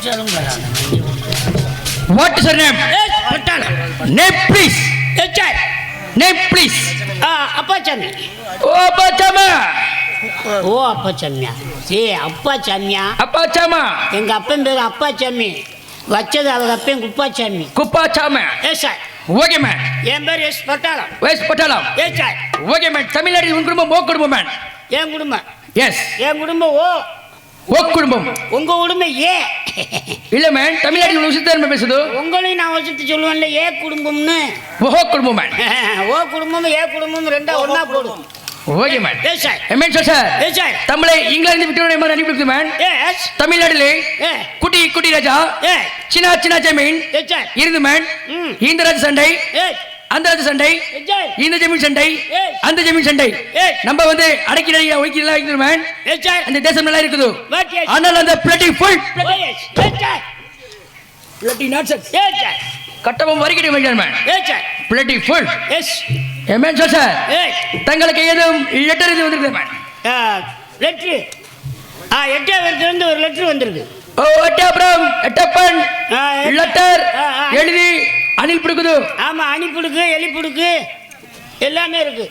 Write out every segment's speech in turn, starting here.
What is your name? Name please. Name please. அப்பாச்சாமி. ஓ அப்பாச்சாமா. ஓ அப்பாச்சாமியா. ஏய் அப்பாச்சாமியா. அப்பாச்சாமா. எங்க அப்பன் பேரு அப்பாச்சாமி. வச்சது அவங்க அப்பன் குப்பாச்சாமி. குப்பாச்சாமா. Yes sir. Okay man. என் பேர் S Pattalam. S Pattalam. Yes sir. Okay man. Tamil Nadu உன் குடும்பம் ஓ குடும்பம் மேன். என் குடும்பம். எஸ். என் குடும்பம் ஓ. ஓ குடும்பம். உங்க குடும்பம் ஏ. இல்ல மேன், தமிழ்நாடு உசுத்தன்மை பேசுது. உங்களையும் நான் வச்சுட்டு சொல்லுவேன்ல ஏ குடும்பம்னு. ஓ குடும்பம் மேன். ஓ குடும்பம் ஏ குடும்பம் ரெண்டா ஒண்ணா போடும். Okay man. Yes sir. Man sir. Yes sir. தமிழை இங்கிலாந்து விட்டு மாதிரி அனுப்பிடுது மேன். எஸ். தமிழ்நாடுல குட்டி குட்டி ராஜா சின்ன சின்ன ஜமீன் எஸ் சார் இருந்து மேன். இந்த ராஜ சண்டை அந்த ராஜ சண்டை இந்த ஜமீன் சண்டை அந்த ஜமீன் சண்டை நம்ம வந்து அடக்கி ஒதுக்கி வைக்கணும் மேன். Yes sir. அந்த தேசம் நல்லா இருக்குது. ஆனால் அந்த bloody full bloody nuts yes sir. கட்டபம் வரிக்கடி வைக்கிறார் man. Yes sir. Bloody full yes. Man sir தங்களுக்கு ஏதும் லெட்டர் இது வந்திருக்கு மேன். லெட்ரு எட்டாவது ஒரு லெட்ரு வந்திருக்கு. ஓ எட்டாபுரம் எட்டப்பன் லெட்டர் எழுதி அணில் பிடிக்குது. ஆமா அணிப்பிடுக்கு எலிப்பிடுக்கு எல்லாமே இருக்கு.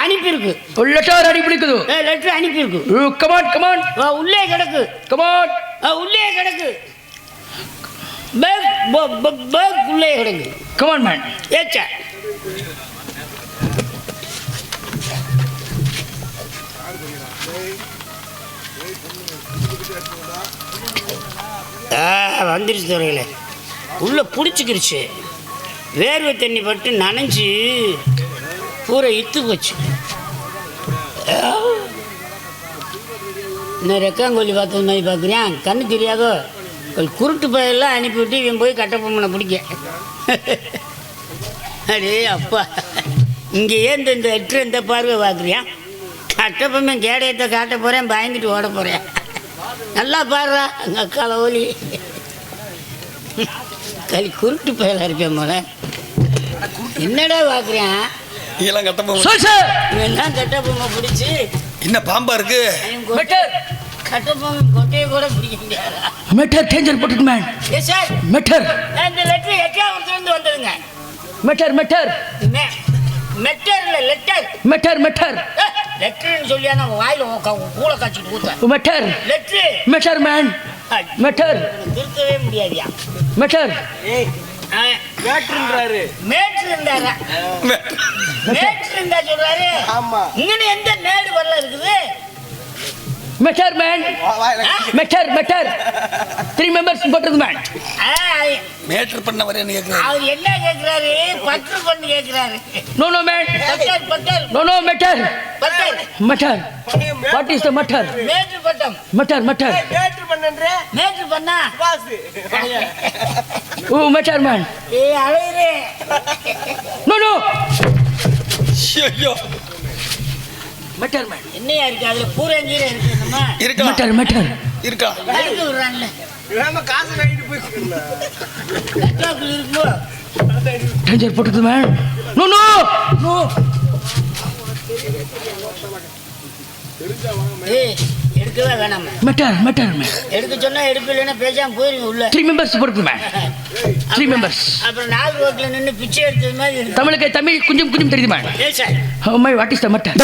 அனுப்பியிருக்கு. லெட்டர் அணி பிடிக்குது. லெட்டர் அனுப்பியிருக்கு. கமான் கமான் உள்ளே கிடக்கு. கமான் உள்ளே கிடக்கு. பேக் உள்ளே கிடக்கு. Come on man. ஏச்சா வந்துருச்சு துறையில உள்ள பிடிச்சிக்கிருச்சு. வேர்வை தண்ணி பட்டு நனைஞ்சு பூரா இத்து போச்சு. இன்னும் ரெக்காங்கோலி பார்த்தது மாதிரி பார்க்குறேன். கண்ணு தெரியாதோ குருட்டு பையெல்லாம் அனுப்பிவிட்டு இவன் போய் கட்டப்பொம்மனை பிடிக்க. அடே அப்பா இங்கே ஏன் இந்த எட்டு இந்த பார்வை பார்க்குறியான். கட்டப்பொம்மன் கேடயத்தை காட்ட போகிறேன், பயந்துட்டு ஓட போகிறேன். நல்லா பாடுறா எங்கள் அக்கால ஓலி. களி குருட்டு பயலாக இருப்பேன் போல. என்னடா பார்க்குறேன் இதெல்லாம் கட்டப்பொம்மை. இவெல்லாம் கட்டப்பொம்மை பிடிச்சி என்ன பாம்பா இருக்கு. கட்டப்பொம்மை கொட்டையை கூட பிடிக்க முடியாதா. மெட்டர் டேஞ்சர் போட்டுட்டு மேன். Yes sir. மெட்டர் இந்த லெட்டர் எட்டாவது வந்ததுங்க. மெட்டர் மெட்டர் மெட்டர் இல்லை லெட்டர். மெட்டர் மெட்டர் லெட்டர்னு சொல்லியா நம்ம வாயில கூள காய்ச்சிட்டு ஊத்த. Matter letter matter man. Matter திருத்தவே முடியாதியா. மெட்டர் மேட்ருன்றாரு. மேட்ருன்றாரா. மேட்ருன்றா சொல்றாரு. ஆமா இங்க எந்த மேடு வரல இருக்குது. Matter man. Matter matter 3 members போட்டது மேன். மேட்டர் பண்ண வரேன்னு கேக்குறாரு. அவர் என்ன கேக்குறாரு? பட்ரு பண்ணி கேக்குறாரு. No no man. Butter butter. No no matter. Butter matter. What is the matter? மேட்ரு பட்டம். Matter matter. மேட்ரு பண்ணன்றே. மேட்ரு பண்ணா பாஸ். Oh matter man. அலைரே. No no. ஐயோ மெட்டர் மேன். என்னையா இருக்கு அதுல பூரங்கீரை இருக்குமா? இருக்கா. மெட்டர் மெட்டர் இருக்கா. எடுத்து விடுறான்ல. நாம காசு வாங்கிட்டு போய்க்கோங்க. லெட்டர் இருக்குமோ? டேஞ்சர் போட்டது மேன். No no no. எடுக்கவே வேணாம். Matter matter man. எடுக்க சொன்னா எடுக்கலன்னா பேசாம போயிருங்க உள்ள. 3 மெம்பர்ஸ் போட்டது மேன். 3 மெம்பர்ஸ். அப்புறம் 4 ரோட்ல நின்னு பிச்சை எடுத்தது மாதிரி இருக்கு. தமிழுக்கு தமிழ் கொஞ்சம் கொஞ்சம் தெரியுது மேன். ஏய் sir. Oh my what is the matter?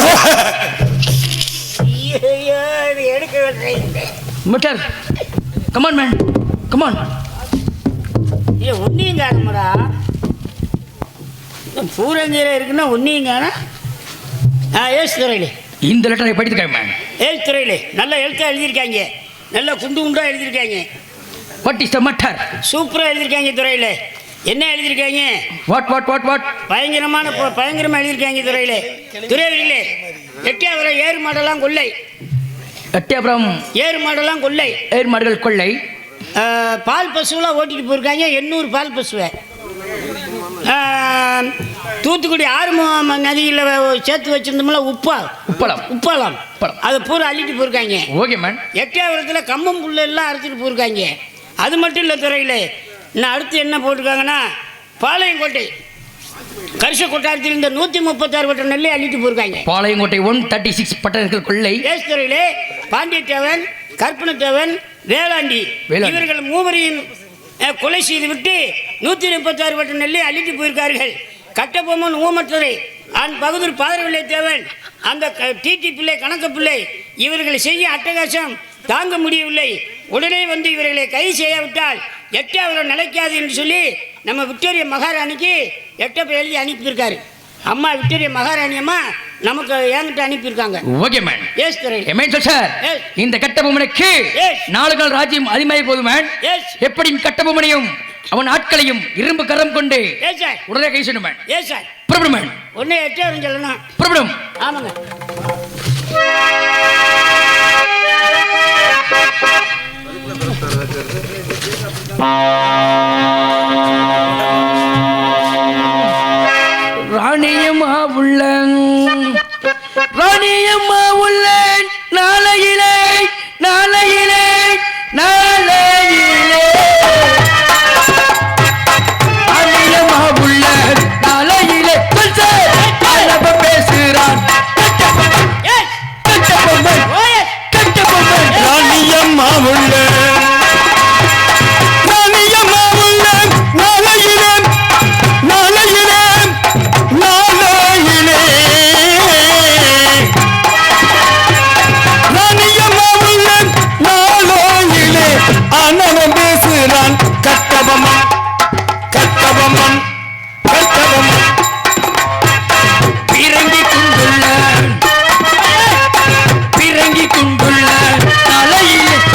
ஐயோ இது எடுக்க வேண்டியது. Matter come on man come on. ஏ ஒன்னியும் காணும்டா. பூரங்கீரை இருக்குன்னா ஒன்னியும் காணா. ஏஸ் துறையிலே இந்த லெட்டரை படித்துக்கேன் மேன். ஏஸ் துறையிலே நல்ல எழுத்தா எழுதியிருக்காங்க. நல்ல குண்டு குண்டா எழுதியிருக்காங்க. What is the matter? சூப்பரா எழுதியிருக்காங்க துறையிலே. என்ன எழுதியிருக்காங்க? வாட் வாட் வாட் வாட் பயங்கரமா எழுதியிருக்காங்க துறையிலே. துறையிலே எட்டியாவரம் ஏறு மாடெல்லாம் கொள்ளை. எட்டியாவரம் ஏறு மாடெல்லாம் கொள்ளை. ஏறு மாடுகள் கொள்ளை. பால் பசுவெல்லாம் ஓட்டிட்டு போயிருக்காங்க. 800 பால் பசுவை. தூத்துக்குடி ஆறுமுகம் நதியில் சேர்த்து வச்சிருந்தோம்ல உப்பாலம் அதை பூரா அள்ளிட்டு போயிருக்காங்க. Okay man. எட்டியாவரத்தில் கம்பம் புல்ல எல்லாம் அரைச்சிட்டு போயிருக்காங்க. அது மட்டும் இல்லை துறையில் இன்னும் அடுத்து என்ன போட்டிருக்காங்கன்னா பாளையங்கோட்டை கரிச கொட்டாரத்தில் இந்த 136 பட்ட நெல்லை அள்ளிட்டு போயிருக்காங்க. பாளையங்கோட்டை 136 பட்டணங்கள் கொள்ளை. ஏசுத்துறையிலே பாண்டியத்தேவன், கற்பனத்தேவன், வேளாண்டி வேளாண்டி. இவர்கள் மூவரையும் கொலை செய்துவிட்டு 136 வட்ட நெல்லை அள்ளிட்டு போயிருக்கார்கள். கட்டபொம்மன் ஊமத்துறை ஆண் பகதூர் பாதரவில்லை தேவன் அந்த டிடி பிள்ளை கணக்க பிள்ளை இவர்களை செய்ய அட்டகாசம் தாங்க முடியவில்லை. உடனே வந்து இவர்களை கைது செய்யாவிட்டால் எட்ட அவரை நிலைக்காது என்று சொல்லி நம்ம விக்டோரியா மகாராணிக்கு எட்டப்பை எழுதி அனுப்பியிருக்காரு. அம்மா விக்டோரியா மகாராணி அம்மா நமக்கு என்கிட்ட அனுப்பியிருக்காங்க. Okay man. எஸ் துரை. எமேன் சார் Yes. இந்த கட்டபொம்மனுக்கு Yes. நாளுகள் ராஜ்யம் அதிகமாகி போகுது மேன். எஸ் எப்படி கட்டபொம்மனையும் அவன் ஆட்களையும் இரும்பு கரம் கொண்டு எஸ் சார். உடனே கை செய்யணும் மேன். Yes sir. புறப்படும் மேன். ஒன்னே எட்டாயிரம் சொல்லணும். புறப்படும். ஆமாங்க. ராணியம்மா உள்ள ராணியம்மா உள்ள நாளையிலே நாளையிலே நாளையிலே ராணியம்மா உள்ள நாளையிலே அளவ பேசுறான் எஸ். கட்டபொம்மன் ஓ எஸ். கட்டபொம்மன் ராணியம்மா உள்ள ராணியம்மா உள்ள நாளையிலே நாளையிலே நாளையிலே ராணியம்மா உள்ள நாளையிலே அண்ணன் பேசுறான் கட்டபொம்மன் கட்டபொம்மன் கட்டபொம்மன் பிறங்கி கொண்டுள்ள பிறங்கி கொண்டுள்ள தலையில்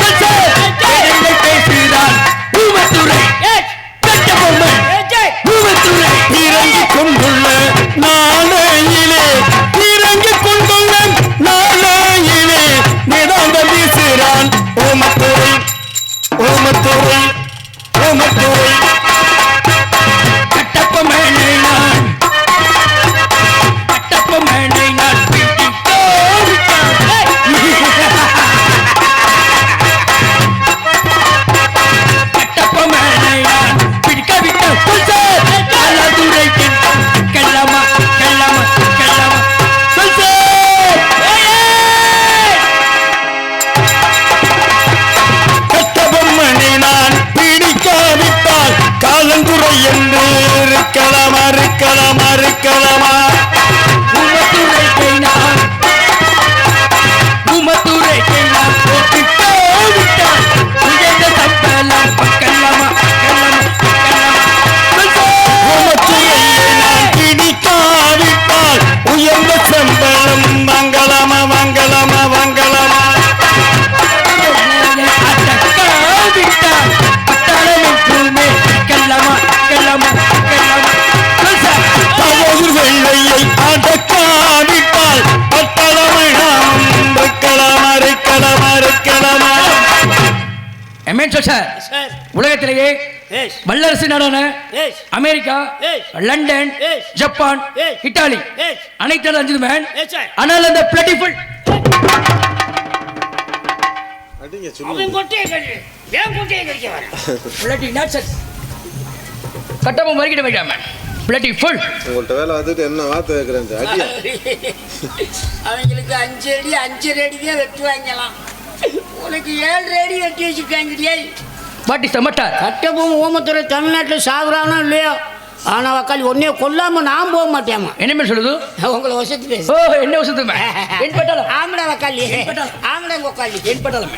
பேசுகிறான் Oomaithurai yes. Kattabomman yes sir. Oomaithurai இறங்கிக் கொண்டுள்ள நாளையிலே இறங்கிக் கொண்டுள்ள நாளையிலே நிதாந்த வீசுகிறான் ஓமத்துறை ஓமத்துறை ஓமத்துறை கட்டபொம்மனை நான் கட்டபொம்மனை நான் பிடித்தோ கட்டபொம்மனை நான் பிடிக்க விட்ட அலதுரை கெல்லமா கெல்லமா கெல்லமா சொல்சே கட்டபொம்மனை நான் பிடிக்காவிட்டால் காலங்குறை என்று இருக்கலாமா இருக்கலாமா இருக்கலாமா உமத்துரைக்கை நான் உமத்துரைக்கை நான் போட்டுட்டோ விட்டான் உயர்ந்த சம்பளம் கல்லமா கல்லமா கல்லமா ஓமத்துறையை நான் பிடிக்காவிட்டால் உயர்ந்த சம்பளம் வாங்கலாமா வாங்கலாமா வாங்கலாமா அடக்கா விட்டான் பட்டாளமென்றுமே கல்லமா கல்லமா கல்லமா தவறு வெள்ளையை அடக்காவிட்டால் பட்டளமிடம் இருக்கலாமா இருக்கலாமா இருக்கலாமா எமேன் சார் சார். உலகத்திலேயே எஸ். வல்லரசு நாடான yes. America Yes. London Yes. Japan Yes. Italy Yes. அனைத்து நாடும் அஞ்சுது மேன் எஸ் சார். ஆனால் அந்த பிளட்டிஃபுல் அவன் கொட்டையை கட்டு. ஏன் கொட்டையை கடிக்க வர? பிளட்டி நாட்சஸ் கட்டபொம்மன் வரைக்கிட்ட வைக்காம பிளட்டிஃபுல் உங்கள்கிட்ட வேலை வந்துட்டு என்ன வார்த்தை வைக்கிறேன் அடியா அவங்களுக்கு 5 அடி 5 அடிக்கே வெட்டுவாங்கலாம். உனக்கு 7 அடி வெட்டி வச்சுருக்காங்க. What is the matar Kattabomman Oomathurai தமிழ்நாட்டில் சாகுறானோ இல்லையோ ஆனால் வக்காளி ஒன்னே கொல்லாம நான் போக மாட்டேமா. என்ன சொல்லுது உங்களை வசதி பேசு. ஓ என்ன வசதி என் பட்டாளம் ஆம்பளை வக்காளி பட்டாளம். ஆம்பளை கொக்காளி என் பட்டாளம்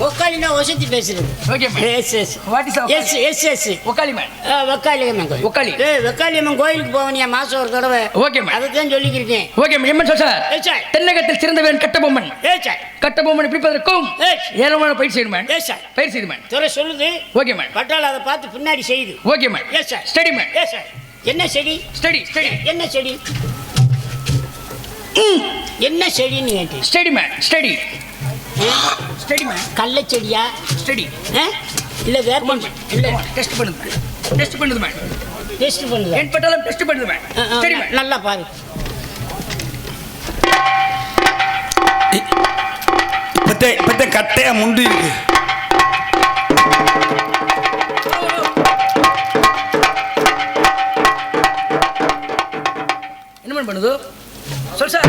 ஒக்காளினா வசதி பேசுறது. Okay yes yes what is yes yes yes ஒக்காலி மேன் வெக்காளியம்மன் கோயில். ஒக்காளி. வெக்காளியம்மன் கோயிலுக்கு போவனியா மாசம் ஒரு தடவை. Okay ma'am. அதை தான் சொல்லிக்கிறேன். Okay ma'am. எம்மன் சார் எஸ் சார். தென்னகத்தில் சிறந்தவன் கட்டபொம்மன். Yes sir. கட்டபொம்மன் பிடிப்பதற்கும் எஸ். ஏராளமான பயிற்சி செய்யணும் மேன். Yes sir. பயிற்சி செய்து மேன். துறை சொல்லுது. Okay man. பட்டாள அதை பார்த்து பின்னாடி செய்யுது. Okay man. Yes sir. Study man. Yes sir. என்ன செடி? ஸ்டடி ஸ்டடி என்ன செடி? என்ன செடின்னு கேட்டு. Study man. Study study man. கள்ள செடியா? ஸ்டடி இல்லை வேப்பம் இல்லை டெஸ்ட் பண்ணுது டெஸ்ட் பண்ணுது மேன். டெஸ்ட் பண்ணுது. என் பட்டாளம் டெஸ்ட் பண்ணுது மேன். Study man. நல்லா பாரு. இப்பத்தே கட்டையா முண்டு இருக்கு. என்ன பண்ணுது சொல் சார்.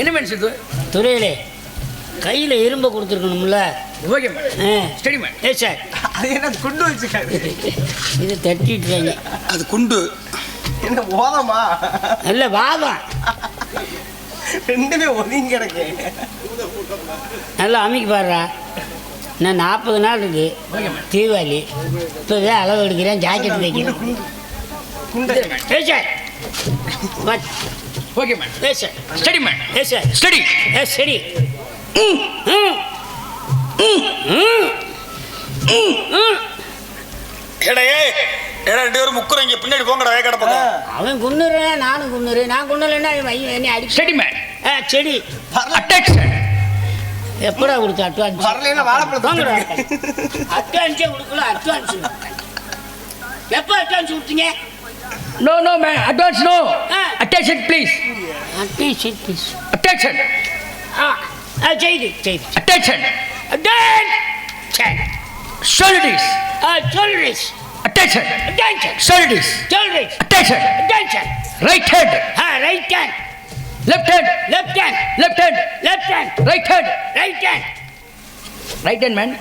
என்ன மேன் சொல்லுது? துறையிலே கையில் இரும்பை கொடுத்துருக்கணும்ல. Okay man. Study man. ஏ சார், அது என்ன குண்டு வச்சுக்காரு? இது தட்டிட்டுறாங்க. அது குண்டு என்ன ஓதமா? நல்ல வாதம். ரெண்டுமே ஒதுங்கி கிடக்கு. நல்லா அமைக்க பாடுறா. நான் 40 நாள் இருக்கு தீபாவளி. இப்போவே அளவு எடுக்கிறேன், ஜாக்கெட் தைக்கிறேன். குண்டு ஏ சார், ஓகே மேன். ஏ சார், ஸ்டடி மேன். ஏ சார், ஸ்டடி. ஏ சரி. ரெண்டு பேரும் முக்குறீங்க, பின்னாடி போங்கடா வேகட பக்கம். அவன் குன்னுறேன், நானும் குன்னுறேன். நான் குன்னலைன்னா என்னை அடி. Study man. செடி அட்டென்ஷன். எப்படா கொடுத்த அட்வான்ஸ்? வரலைன்னா வாழைப்பழம் அட்வான்ஸே கொடுக்கல. அட்வான்ஸ் எப்போ அட்வான்ஸ் கொடுத்தீங்க? No no man, advance no. ஆ. Attention please. Advance please. Attention. செய்து செய்து அட்டென்ஷன். அட்வான்ஸ் சொல்லிடிஸ். சொல்லிஸ். அட்டென்ஷன். அட்வான்ஸ் சொல்லிடிஸ். சொல்லிஸ். Attention. Advance. Right hand. Right hand. Left hand. Left hand. Left hand. Left hand. Right hand. Right hand. Right hand man.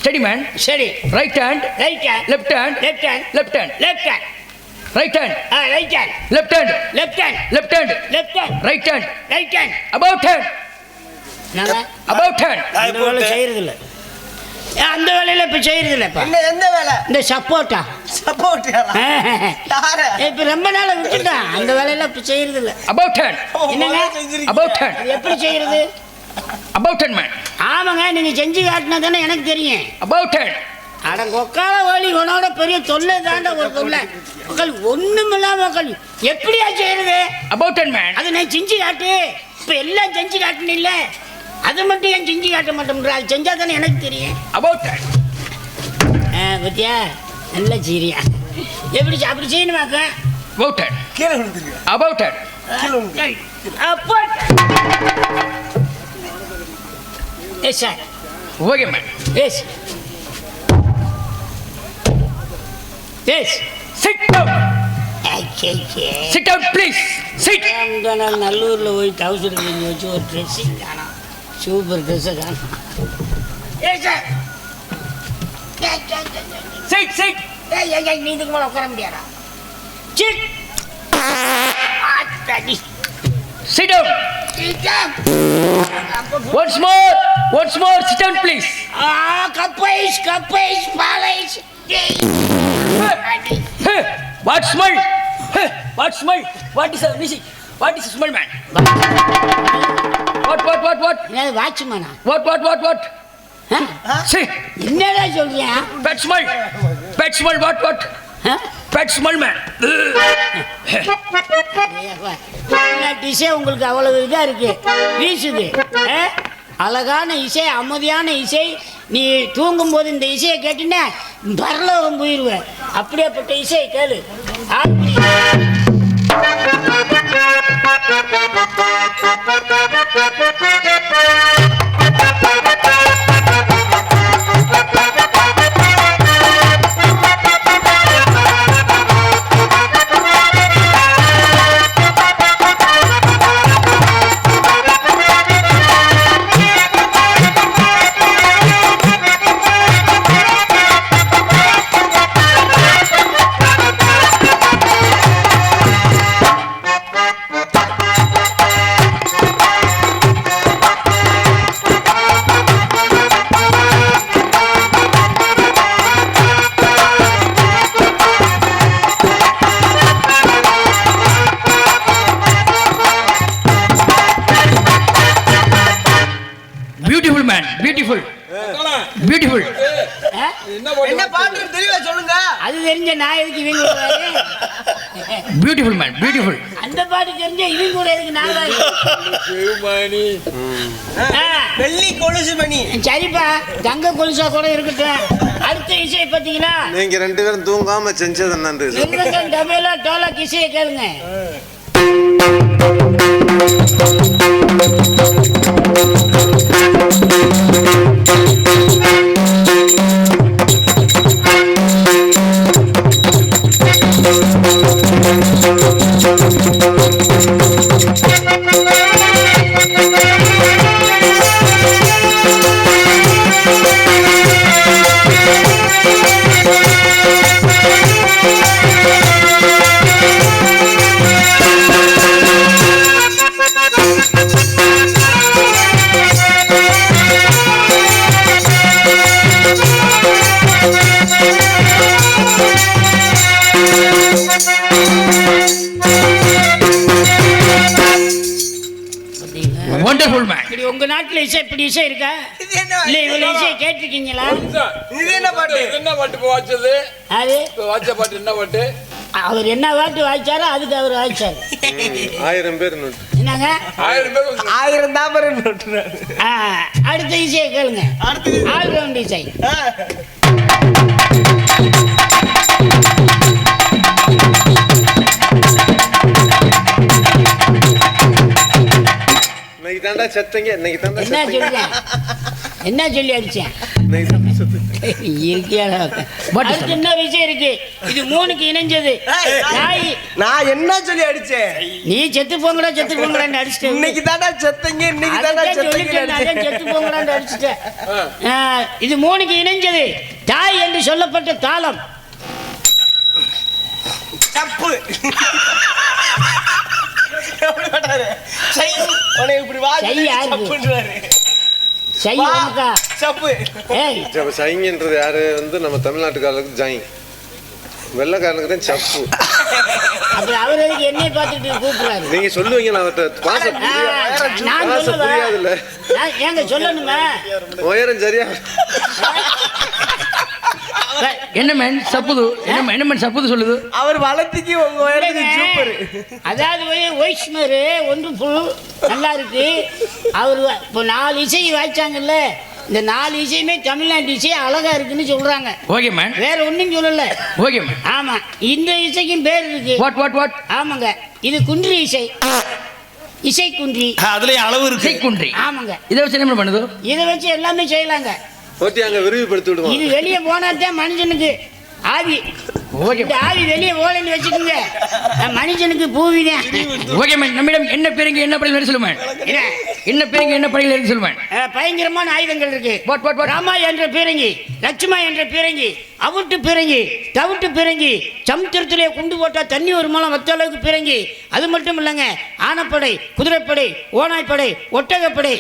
Study man. சரி. Right hand. Right hand. Left hand. Left hand. Left hand. Left hand. Right hand. Right hand. Left hand. Left hand. Left hand. Left hand. Right hand. Right hand. About hand. நாங்கள் about hand. அந்த வேலை செய்யறதில்ல. அந்த வேலையில இப்ப செய்யறதில்ல. இப்ப என்ன எந்த வேலை? இந்த சப்போட்டா சப்போர்ட் யாரு? இப்ப ரொம்ப நாள் விட்டுட்டான். அந்த வேலையில இப்ப செய்யறதில்ல. About hand. என்னங்க அபவுட் ஹேண்ட். அது எப்படி செய்யறது? About hand man. ஆமாங்க, நீங்க செஞ்சு காட்டினா தானே எனக்கு தெரியும். About hand. அட கொக்கால வலி உனோட பெரிய தொல்லை தாண்ட ஒரு தொல்லை. மக்கள் ஒண்ணுமில்லாம மக்கள் எப்படியா செய்யறது? About hand man. அதை நான் செஞ்சு காட்டு. இப்ப எல்லாம் செஞ்சு காட்டணும் இல்ல, அது மட்டும் ஏன் செஞ்சு காட்ட மாட்டோம்ன்ற? அது செஞ்சா தானே எனக்கு தெரியும். About hand. பத்தியா நல்லா சீரியா எப்படி அப்படி செய்யணுமாக்க? About hand. கீழே விழுந்துருக்கு. About hand. அப்போ yes sir. Okay man. Yes yes. Sit down. Sit down please. Sit. அந்த நாள் நல்லூரில் போய் டவுசர் கிழிஞ்சு வச்சு ஒரு ட்ரெஸ்ஸிங் காணும். சூப்பர் ட்ரெஸ்ஸை காணும். ஏ சார், சிட் சிட். நீ இதுக்கு மேலே உட்கார முடியாதா? Sit. Sit down. Once more. Once more. Sit down, please. கப்பைஸ் கப்பைஸ் பாலைஸ். Hey, what smell? Hey, what smell? What is missing? What is smell, man? What? என்னது வாட்ச்மேனா? What? See, என்னடா சொல்றியா? pet smell. Pet smell. What? Pet smell, man. இசை உங்களுக்கு அவ்வளவு இதா இருக்கு, வீசுது. அழகான இசை, அமைதியான இசை. நீ தூங்கும் போது இந்த இசையை கேட்டீங்கன்னா பரலோகம் போயிடுவேன். அப்படியேப்பட்ட இசையை கேளு. Beautiful, man. Beautiful. என்ன பாட்டு தெரியல சொல்லுங்க. அது தெரிஞ்ச நான் எதுக்கு இவங்க கூட வரேன்? Beautiful, man. Beautiful. அந்த பாட்டு தெரிஞ்ச இவங்க கூட எதுக்கு நான் வரேன்? வெள்ளி கொலுசு மணி. சரிப்பா, தங்க கொலுசா கூட இருக்கட்டும். அடுத்த இசையை பார்த்தீங்கன்னா நீங்க ரெண்டு பேரும் தூங்காம செஞ்சது என்னன்னு எங்களுக்கு டபேலா டோலக் இசையை கேளுங்க. நாட்டுல இசை இப்படி இசை இருக்கா? இது என்ன இல்ல இவ்வளவு இசையை கேட்டிருக்கீங்களா? இது என்ன பாட்டு? என்ன பாட்டு இப்போ வாச்சது? அது இப்போ வாச்ச பாட்டு என்ன பாட்டு? அவர் என்ன பாட்டு வாய்ச்சாரோ அதுக்கு அவர் வாய்ச்சாரு. 1000 பேர் நோட்டு. என்னங்க 1000 பேர் வந்து 1000 தாமரை நோட்டுறாரு. அடுத்த இசையை கேளுங்க. அடுத்தது ஆல்ரவுண்ட் இசை. இன்னைக்கு தாண்டா செத்தங்க, இன்னைக்கு தாண்டா என்ன செத்தங்க. சொல்றேன்? என்ன சொல்லி அடிச்சேன்? இன்னைக்கு தாண்டா செத்தங்க. இருக்கியாடா? அடுத்து இன்னொரு விஷயம் இருக்கு. இது 3க்கு இணைஞ்சது. நாய். நான் என்ன சொல்லி அடிச்சேன்? நீ செத்து போங்கடா செத்து போங்கடான்னு அடிச்சிட்டேன். இன்னைக்கு தாண்டா செத்தங்க, இன்னைக்கு தாண்டா செத்தங்க. செத்து போங்கடான்னு அடிச்சிட்டேன். இது 3க்கு இணைஞ்சது. தாய் என்று சொல்லப்பட்ட தாளம். தப்பு. எப்படி பண்றாரு? சை உன்னை இப்படி வா சை யாரு? தப்புன்றாரு. சை வா. உனக்கா? தப்பு. ஏய் அப்ப சைங்கன்றது யாரு வந்து நம்ம தமிழ்நாட்டுக்காரருக்கு ஜாயின், வெள்ளைக்காரனுக்கு தான் சப்பு. அப்புறம் அவர் எதுக்கு என்னைய பார்த்துட்டு கூப்பிடுறாரு? நீங்க சொல்லுவீங்க, நான் அவர்கிட்ட பாச நான் பாச புரியாதுல்ல. ஏங்க சொல்லணுமா? உயரம் சரியா என்ன மேன் சப்புது? என்ன மேன் சப்புது சொல்லுது? அவர் வளர்த்திக்கு உங்க உயரத்துக்கு சூப்பர். அதாவது ஒய்ஸ்மரு ஒன்று ஃபுல் நல்லா இருக்கு. அவர் இப்போ 4 இசை வாய்ச்சாங்கல்ல, இந்த 4 இசையுமே தமிழ்நாட்டு இசை அழகா இருக்குன்னு சொல்றாங்க. Okay man. வேற ஒன்றும் சொல்லல. Okay man. ஆமா, இந்த இசைக்கும் பேர் இருக்கு. வாட் ஆமாங்க, இது குன்றி இசை. இசை குன்றி. அதுலயும் அளவு இருக்கு. குன்றி. ஆமாங்க, இதை வச்சு என்ன பண்ணுது? இதை வச்சு எல்லாமே செய்யலாங்க. ஓட்டி அங்க விரிவுபடுத்தி இது விடுவாங்க. வெளியே போனாதான் மனுஷனுக்கு ஆவி. ஓகே இந்த ஆவி வெளியே போகலன்னு வச்சுக்கோங்க, மனுஷனுக்கு பூவிதான். Okay man. நம்மிடம் என்ன பேருங்க என்ன படையில் சொல்லுவேன்? என்ன என்ன பேருங்க என்ன படையில் சொல்லுவேன்? பயங்கரமான ஆயுதங்கள் இருக்கு. What? ராமா என்ற பீரங்கி, லட்சுமா என்ற பீரங்கி, அவுட்டு பீரங்கி, தவிட்டு பீரங்கி, சமுத்திரத்திலே குண்டு போட்டா தண்ணி ஒரு மூலம் வத்த அளவுக்கு பீரங்கி. அது மட்டும் இல்லைங்க, ஆனப்படை, குதிரைப்படை, ஓனாய்ப்படை, ஒட்டகப்படை.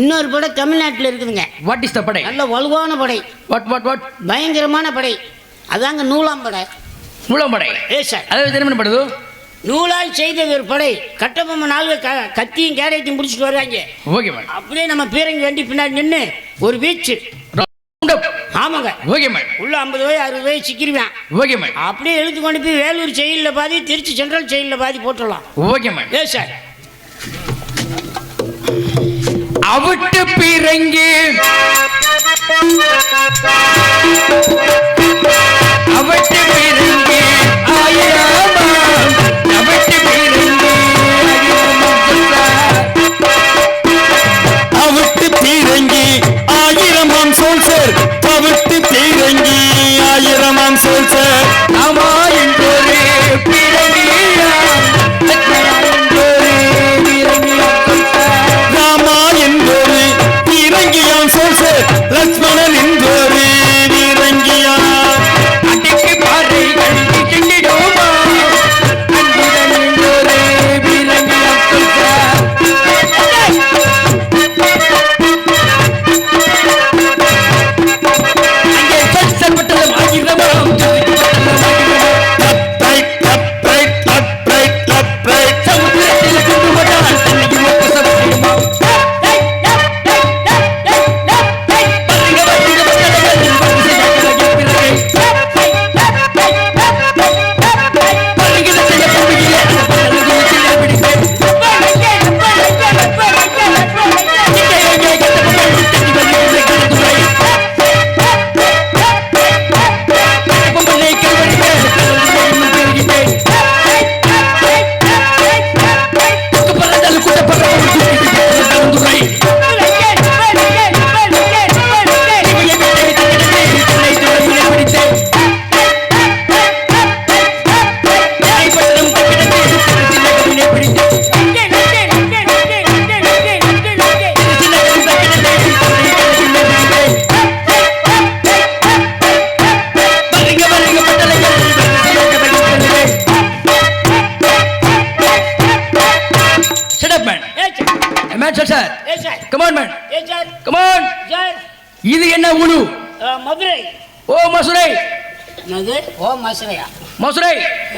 இன்னொரு படை தமிழ்நாட்டில் இருக்குதுங்க. வாட் இஸ் த படை? நல்ல வலுவான படை, வாட் பயங்கரமான படை. அதாங்க நூலாம் படை. மூலம் படை. சார், அதை வச்சு என்ன பண்ணுது? நூலால் செய்த ஒரு படை. கட்டபொம்மை நாலு கத்தியும் கேரட்டையும் பிடிச்சிட்டு வருவாங்க. Okay man. அப்படியே நம்ம பீரங்கி வண்டி பின்னாடி நின்று ஒரு வீச்சு. ஆமாங்க. Okay man. உள்ள 50 வயசு 60 வயசு சிக்கிருவேன். Okay man. அப்படியே எழுத்து கொண்டு போய் வேலூர் செயலில் பாதி, திருச்சி சென்ட்ரல் செயலில் பாதி போட்டுடலாம். Okay man. சார், அவிட்டு பீரங்கி, அவிட்டு பீரங்கி ஆயிரமா, அவிட்டு பீரங்கி அவிட்டு பீரங்கி 1000 சோல்சர், பவிட்டு பீரங்கி 1000 சோல்சர். ஆமா என்றொரு பீரங்கியா, ராமா என்பொரு பீரங்கியான் சோல்சர், லட்சுமணன் என்பொரு பீரங்கியா. அடிக்கு பாறைகள் சென்றிடுமா, அன்புடன் என்றொரு பீரங்கியா. இது என்ன உணவு? மதுரை. ஓ மசுரை. என்னது? ஓ மசுரையா? மசுரை.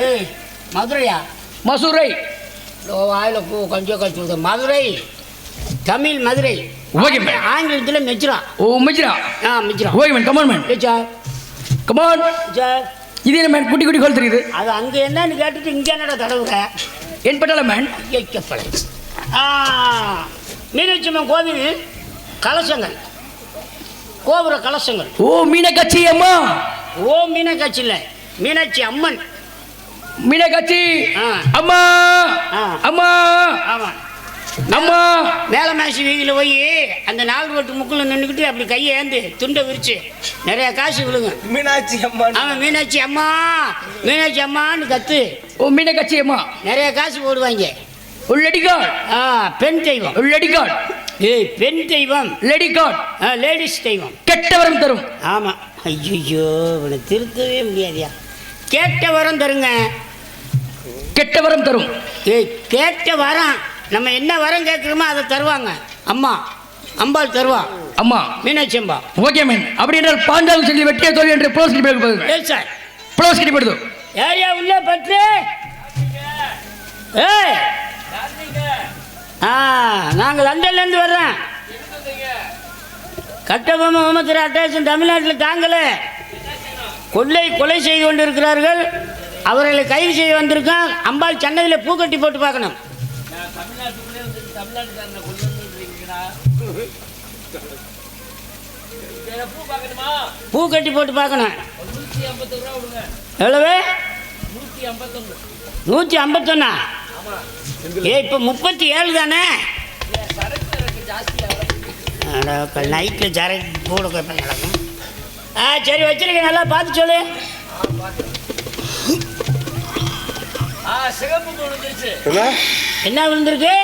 ஏய் மதுரையா? மசுரை. வாயில பூ கொஞ்சம் கற்றுது. மதுரை தமிழ் மதுரை. Okay man. ஆங்கிலத்தில் மெச்சிரா. ஓ மெஜ்ரா. மெச்சிரா. Okay man, come on man, sir come on. Sir இது என்ன மேன், குட்டி குட்டி கோல் தெரியுது. அது அங்கே என்னன்னு கேட்டுட்டு இங்கே என்னடா தடவுற? என் பட்டால மேன். இயக்கப்படை. மீனாட்சி அம்மன் கோவில் கலசங்கள், கோபுர கலசங்கள். ஓ மீனாட்சி அம்மா. ஓ மீனாட்சி இல்லை, மீனாட்சி அம்மன். மீனாட்சி ஆ. அம்மா. ஆ. அம்மா. ஆமாம். அம்மா. மேல மேசி வீதியில் போய் அந்த 4 ரோட்டு முக்கில் நின்றுக்கிட்டு அப்படி கையை ஏந்து துண்டை விரிச்சு நிறைய காசு விழுங்க. மீனாட்சி அம்மா. அவன் மீனாட்சி அம்மா மீனாட்சி அம்மான்னு கத்து ஓ மீனாட்சி அம்மா. நிறைய காசு போடுவாங்க. Lady god. பெண் தெய்வம். Lady god. ஏய் பெண் தெய்வம். Lady God. லேடிஸ் தெய்வம். கெட்ட வரம் தரும். ஆமாம். ஐயோ இவனை திருத்தவே முடியாதியா. கேட்ட வரம் தருங்க. கெட்ட வரம் தரும். ஏய் கேட்ட வரம், நம்ம என்ன வரம் கேட்குறோமோ அதை தருவாங்க. அம்மா அம்பாள் தருவா. அம்மா மீனாட்சி அம்பா. Okay man. அப்படி என்றால் பாண்டாள் சொல்லி வெட்டிய தோல்வி என்று ப்ளவுஸ் கட்டி ஏய் சார் ப்ளவுஸ் கட்டிப்படுது. ஏரியா உள்ள பற்று. ஏய் நாங்கள் லண்டன்லேருந்து வர்றோம். கட்டபொம்மை முகமது அட்டாச்சன் தமிழ்நாட்டில் தாங்கலை கொலை செய்து கொண்டு இருக்கிறார்கள். அவர்களை கைது செய்ய வந்திருக்கோம். அம்பாள் சென்னையில் பூ கட்டி போட்டு பார்க்கணும். பூ கட்டி போட்டு பார்க்கணும். எவ்வளவு? 151. இப்போ 37 தானே? நைட்டில் சரக்கு கூட நடக்கும். சரி வச்சிருக்கேன், நல்லா பார்த்து சொல்லு. என்ன விழுந்திருக்கு?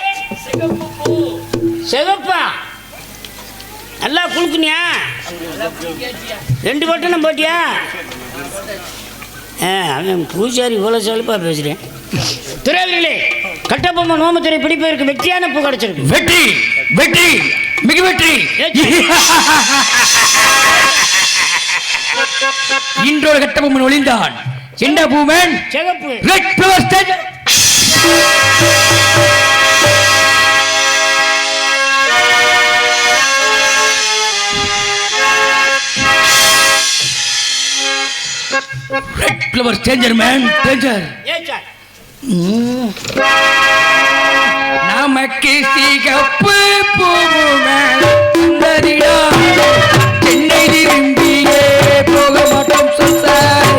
சிகப்பா? நல்லா குளுக்குனியா? 2 பட்டணம் போட்டியா? அவன் பூஜாரி இவ்வளோ செழிப்பா பேசுகிறேன். துறைகளே, கட்டபொம்மை நோமத்துறை பிடிப்பதற்கு வெற்றியான பூ கிடைச்சிருக்கு. வெற்றி வெற்றி மிக வெற்றி. இன்றோடு கட்டபொம்மன் ஒளிந்தான். என்ன பூமன்? சிகப்பு. Red flower stage. Red flower stranger man, stranger. நமக்கு சிகப்பு பூமன் வந்ததிடா, சென்னை திரும்பியே போக மாட்டோம் சார்.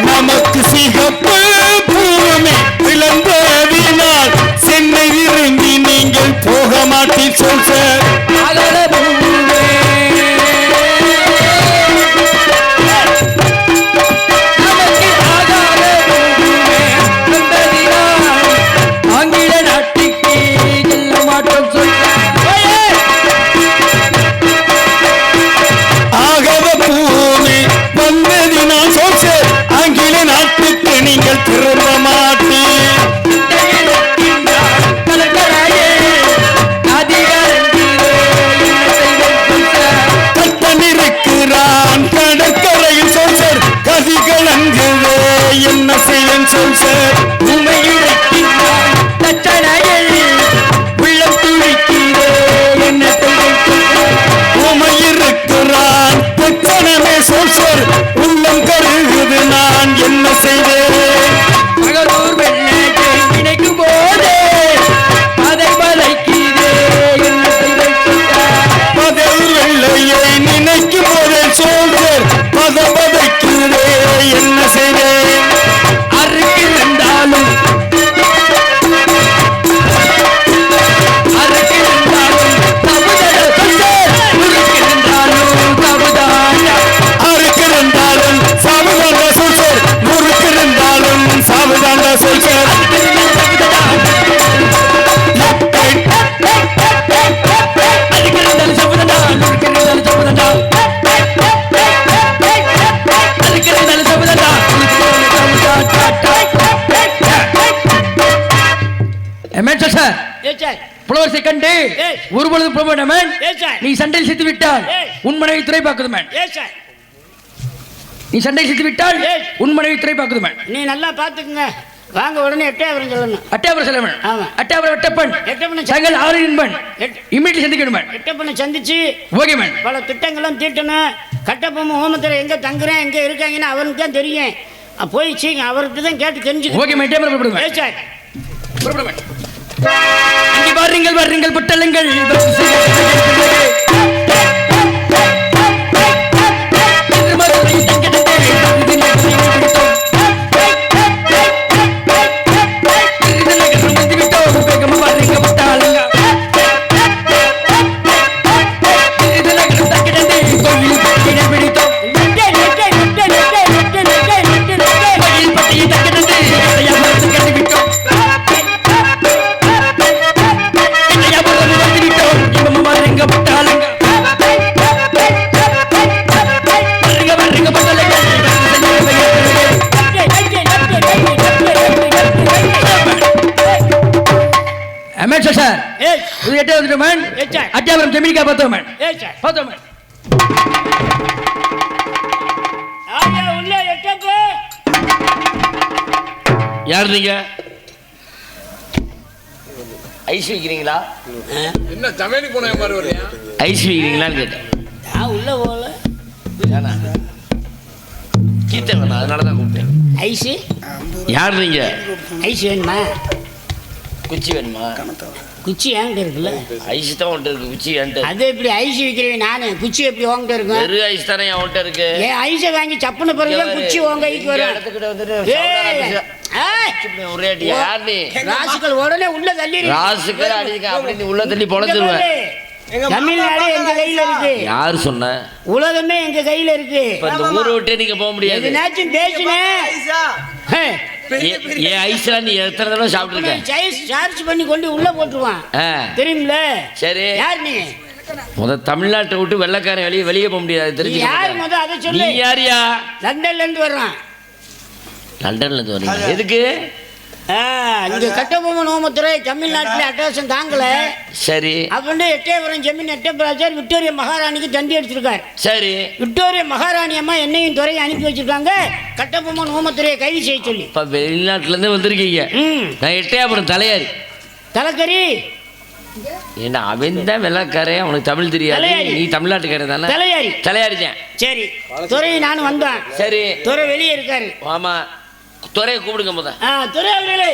நமக்கு சிகப்பு பூமி விளந்ததினால் சென்னை இறங்கி நீங்கள் போக மாட்டீர் சொல் சார். அகல பூவே நமக்கு ஆகாத பூவே வந்ததினால் ஆங்கில நாட்டுக்கு செல்ல மாட்டோம் சொல்ல. ஆகவ பூமி வந்ததினால் சொல் சார். ஆங்கில நாட்டுக்கு நீங்கள் திரும்ப மாட்டீர். கத்தனிருக்கிறான் கடற்கரையில் சொல் சார். கதிகள் அங்குவே என்ன செய்யன் சொல் சார். உமையிருக்கிறான் தட்சணமே சொல் சார். உள்ளம் கருகுது நான் என்ன செய்தேன். மகளூர் வெள்ளையை நினைக்கும் போதே அதை வளைக்கிறே என்ன செய்வேன் சொல்ல. பதவி வெள்ளையை நினைக்கும் போதே சொல் சார். பதவதைக்கிறே என்ன செய்தேன். அறுக்கிருந்தாலும் அறுக்கிருந்தாலும் சாவுதாண்டா சொல் சார். முறுக்கிருந்தாலும் சாவுதாண்டா சொல் சார். சார் புலவர் செகண்ட் Yes. ஒரு பொழுது புலவர் மேன். Yes, sir. நீ சண்டையில் சித்து விட்டால் Yes. உன் மனைவி துறை பார்க்குது மேன். சார் நீ சண்டையில் சித்து விட்டால் Yes. உன் மனைவி துறை பார்க்குது மேன். நீ நல்லா பார்த்துக்குங்க. வாங்க உடனே எட்டயபுரம் சொல்லணும். அட்டயபுரம் செல்லவன். ஆமா. அட்டயபுரம் எட்டப்பன். எட்டப்பனை தங்கள் ஆறு நண்பன். இம்மீடியட் சந்திக்கணுமன். எட்டப்பனை சந்திச்சு ஓகே மேன். பல திட்டங்களும் தீட்டணும். கட்டபொம்மன் ஹோமத்தில் எங்கே தங்குறேன் எங்கே இருக்காங்கன்னு அவனுக்கு தான் தெரியும். போய் சீங்க அவர்கிட்ட தான் கேட்டு தெரிஞ்சுக்க. Okay man. டேபிள் போடுங்க. சார் இங்கே வாருங்கள் வாருங்கள் பட்டலங்கள். சார் இது எட்டே வந்துட்டு மேன். அத்தியாபுரம் ஜமீனிக்கா பார்த்தோம் மேன். பார்த்தோம் மேன். உள்ள எட்டப்பு யார் நீங்க? ஐஸ் வைக்கிறீங்களா? என்ன ஜமேனி போன மாதிரி வரையா? ஐஸ் வைக்கிறீங்களான்னு கேட்டேன். நான் உள்ள போகல. கீத்த வேணா, அதனாலதான் கூப்பிட்டேன். ஐஸு யார் நீங்க? ஐஸ் வேணுமா? குச்சி வேணுமா? குச்சி என்கிட்ட இருக்குல்ல. ஐஸ் தான் உன்ட்ட இருக்கு, குச்சி என்கிட்ட. அது எப்படி ஐஸ் விற்கிறேன் நானு, குச்சி எப்படி உங்ககிட்ட இருக்கும்? வெறும் ஐஸ் தானே என் உன்ட்ட இருக்கு. ஏன் ஐஸை வாங்கி சப்புன பிறகு குச்சி உங்க கைக்கு வரும். இடத்துக்கிட்ட வந்துட்டு ஒரே அடி. யார் நீ? ராசுக்கள் உடனே உள்ள தள்ளி ராசுக்கள் அடிக்க அப்படின்னு உள்ள தள்ளி பொழந்துருவேன். தமிழ்நாடு எங்க கையில இருக்கு. யாரு சொன்ன? உலகமே எங்க கையில இருக்கு. இப்ப இந்த ஊரை விட்டே நீங்க போக முடியாது. எதுனாச்சும் பேசுனேன். ஏன் ஐஸ்ல நீ எத்தனை தடவை சாப்பிட்டுருக்க? சார்ஜ் பண்ணி கொண்டு உள்ள போட்டுருவான் தெரியுமில்ல. சரி, யார் நீ? தமிழ்நாட்டை விட்டு வெள்ளைக்காரன் வெளியே போக முடியாது, தெரிஞ்சு. யார் முத அதை சொல்லு. நீ யாரியா? லண்டன்ல இருந்து வர்றான். லண்டன்ல இருந்து வரீங்க எதுக்கு? இங்க கட்டபொம்மன் ஹோமத்துறை தமிழ்நாட்டில் அட்டகாசம் தாங்கல. சரி. அப்படின்னு எட்டயபுரம் ஜமீன் எட்டப்பராஜர் விக்டோரியா மகாராணிக்கு தண்டி அடிச்சிருக்காரு. சரி. விக்டோரியா மகாராணி அம்மா என்னையும் துறையை அனுப்பி வச்சிருக்காங்க கட்டபொம்மன் ஹோமத்துறையை கைது செய்ய சொல்லி. இப்ப வெளிநாட்டுல இருந்து வந்திருக்கீங்க. நான் எட்டயபுரம் தலையாரி. தலைக்கறி ஏன்னா அவன் தான் வெள்ளக்காரன், அவனுக்கு தமிழ் தெரியாது. நீ தமிழ்நாட்டுக்காரன் தானே? தலையாரி. தலையாரி தான். சரி, துறை நானும் வந்தேன். சரி. துறை வெளியே இருக்காரு. ஆமா, துறையை கூப்பிடுங்க முத. துறை அவர்களே.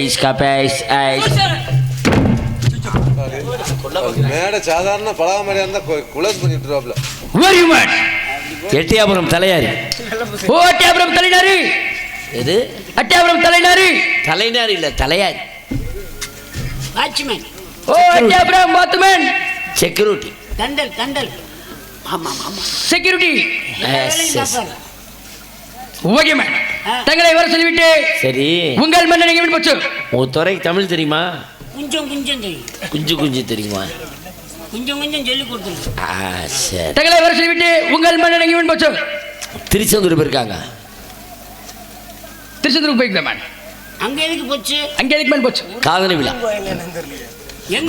Ice coffee ice ice. மேட சாதாரண பழக மாதிரியா இருந்தா குளஸ் பண்ணிட்டு இருவாப்ல. எட்டயபுரம் தலையாரி. ஓ அட்டயபுரம் தலைநாரி. எது? அட்டயபுரம் தலைநாரி. தலைநாரி இல்ல, தலையாரி. வாட்ச்மேன். ஓ அட்டயபுரம் வாட்ச்மேன். செக்யூரிட்டி. தண்டல் தண்டல். ஆமா ஆமா செக்யூரிட்டி. Okay man. தங்களை வர சொல்லிவிட்டு. சரி. உங்கள் மன்னன் எங்க போச்சு? உன் துறைக்கு தமிழ் தெரியுமா? கொஞ்சம் கொஞ்சம் தெரியும். குஞ்சு தெரியுமா? கொஞ்சம் கொஞ்சம் சொல்லி கொடுத்துருங்க. சரி. தங்களை வர சொல்லிவிட்டு உங்கள் மன்னன் எங்க போச்சு? திருச்செந்தூர் போயிருக்காங்க. திருச்செந்தூர் போயிருக்கா மேன்? அங்க எதுக்கு போச்சு? அங்க எதுக்கு மேன் போச்சு? காதலி விழா.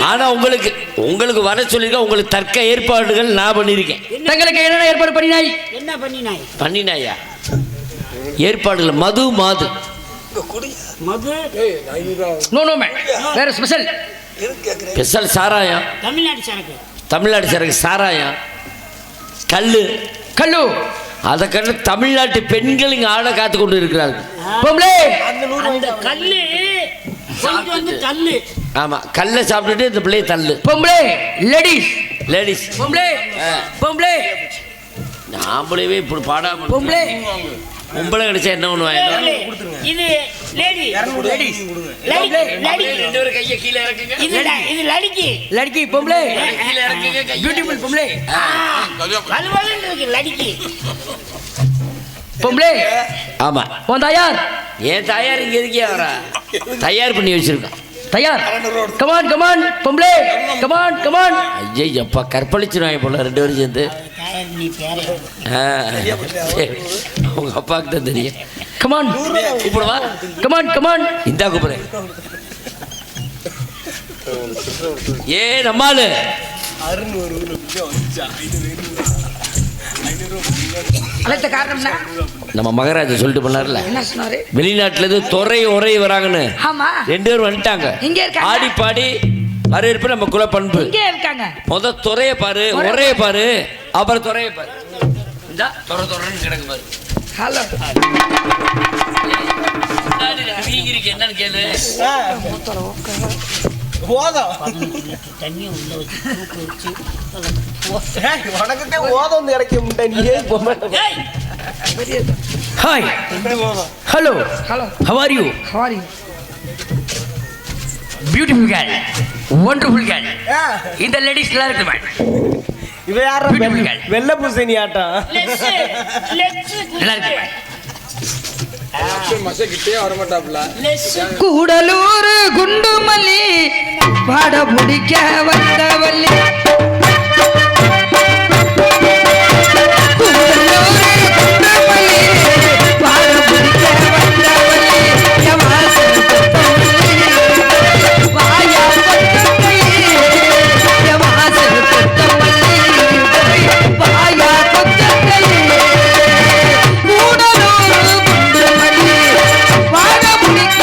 ஆனா உங்களுக்கு வர சொல்லிருக்க. உங்களுக்கு தர்க்க ஏற்பாடுகள் நான் பண்ணிருக்கேன். தங்களுக்கு என்ன ஏற்பாடு பண்ணினாய்? என்ன பண்ணினாயா? ஏற்பாடுகள் மது மது நோ நோ மேன். வேற ஸ்பெஷல். ஸ்பெஷல் சாராயம். தமிழ்நாடு சரக்கு சாராயம். கல்லு. அதை கண்டு தமிழ்நாட்டு பெண்கள் இங்க ஆட காத்து கொண்டு இருக்கிறார்கள். ஆமா, கல்ல சாப்பிட்டுட்டு இந்த பிள்ளைய தள்ளு. பொம்பளை லேடிஸ். பொம்பளை நாம்பளவே இப்படி பாடாம. பொம்பளை கிடைச்சா என்ன பண்ணுவாங்க? இது லேடி. ரெண்டு பேரும் கையை கீழே இறக்குங்க. இது லடிக்கி பொம்பளை. கீழே இறக்குங்க. பியூட்டிஃபுல் பொம்பளை. லடிக்கி பொம்பளை. ஆமா. உன் தாயார்? ஏன் தாயார் இங்க இருக்கே? வரா தயார் பண்ணி வச்சிருக்கான். தயார். கமான் பொம்பளை. கமான். ஐயப்பா, கற்பழிச்சிருவாங்க போல ரெண்டு பேரும் சேர்ந்து. உங்க அப்பாவுக்கு தான் தெரியும். கமான் கூப்பிடுவா. கமான் இந்தா கூப்பிடுறேன். நம்மாலு அழைத்த காரணம்னா நம்ம மகராஜா சொல்லிட்டு பண்ணார்ல, என்ன சொன்னாரு? வெளிநாட்டுல இருந்து துறை உரை வராங்கன்னு ஆமா, 2 பேரும் வந்துட்டாங்க. இங்க இருக்காங்க. ஆடி பாடி வரவேற்பு நம்ம குல பண்பு. இங்கே இருக்காங்க. முத துறைய பாரு, உரைய பாரு, அப்புறம் துறைய பாரு. இந்த துறைன்னு கிடக்கு பாரு. ஹலோ, வீங்கிருக்கு என்னன்னு கேளு. ஓதம் தண்ணியை உள்ள வச்சு தூக்கு வச்சு உனக்கிட்டே ஓதம் வந்து கிடைக்க முட்டை நீயே hi, hello, hello, how are you? Beautiful girl, wonderful girl. இந்த லேடிஸ் எல்லாம் இருக்கு மேம். இவ யாரா வெள்ளை பூசணி ஆட்டம் நல்லா இருக்கு மேம். மசக்கிட்டே வர மாட்டாப்ல. கூடலூர் குண்டுமல்லி பாட முடிக்க வந்தவல்லி. கூடலூர் குண்டுமல்லி பாட முடிக்க வந்தவல்லி. என் வாசல் கொத்தமல்லி, வாயா கொத்தமல்லி. என் வாசல் கொத்தமல்லி, வாயா கொத்தமல்லி. கூடலூர் குண்டுமல்லி பாட முடிக்க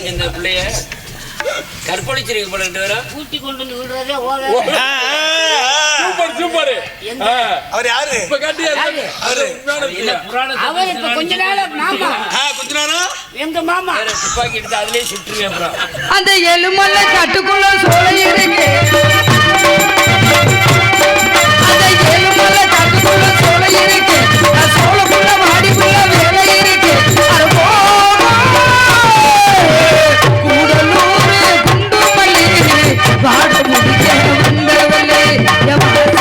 இந்த பிள்ளைய கற்பழிச்சிருக்கு போல 2 பேரும். கூட்டி கொண்டு வந்து விடுறதே ஓத. சூப்பர். அவர் யாரு? இப்ப காட்டியா? இல்ல புராண அவர் இப்ப கொஞ்ச நாள் மாமா, கொஞ்ச நேரம் எங்க மாமா துப்பாக்கி எடுத்து அதுலயே சுட்டுருங்க. அப்புறம் அந்த எலுமல்ல கட்டுக்குள்ள சோலை இருக்கு. அந்த எலுமல்ல கட்டுக்குள்ள சோலை இருக்கு. சோலைக்குள்ள வாடிக்குள்ள வேலை இருக்கு. அது போமா. கூடலூர் குண்டுமல்லி பாட முடிக்க வந்தவல்லி. என் வாசல்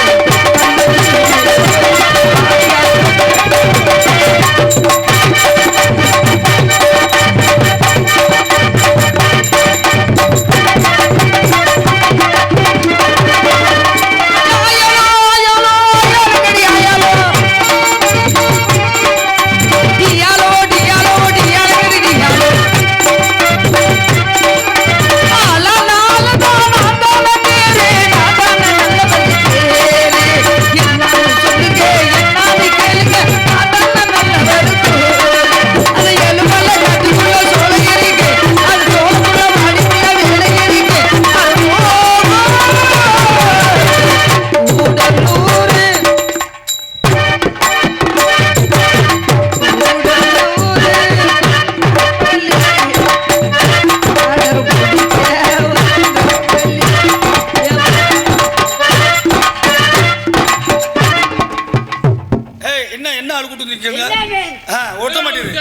ஓட்ட மாட்டேங்குது.